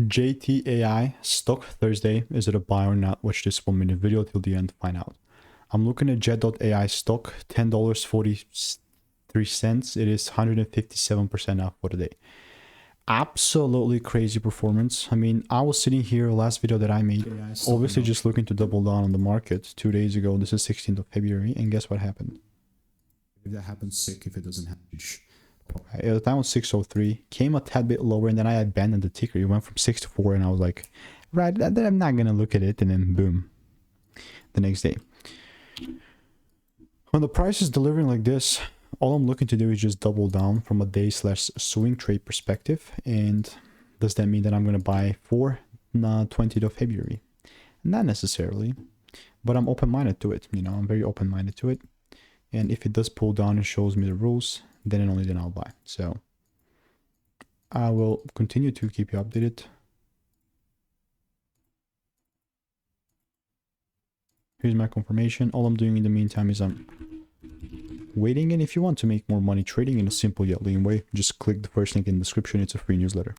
JTAI stock Thursday. Is it a buy or not? Watch this 1 minute video till the end to find out. I'm looking at Jet.AI stock, $10.43. It is 157% up for the day. Absolutely crazy performance. I mean, I was sitting here last video that I made, obviously just looking to double down on the market 2 days ago. This is 16th of February, and guess what happened? If that happens, sick. If it doesn't happen, at the time was 603, came a tad bit lower, and then I abandoned the ticker. It went from 6 to 4, and I was like, right, then I'm not gonna look at it, and then boom, the next day. When the price is delivering like this, all I'm looking to do is just double down from a day/swing trade perspective. And does that mean that I'm gonna buy for 20th of February? Not necessarily, but I'm open-minded to it. You know, I'm very open-minded to it. And if it does pull down and shows me the rules, then and only then I'll buy. So I will continue to keep you updated. Here's my confirmation. All I'm doing in the meantime is I'm waiting. And if you want to make more money trading in a simple yet lean way, just click the first link in the description. It's a free newsletter.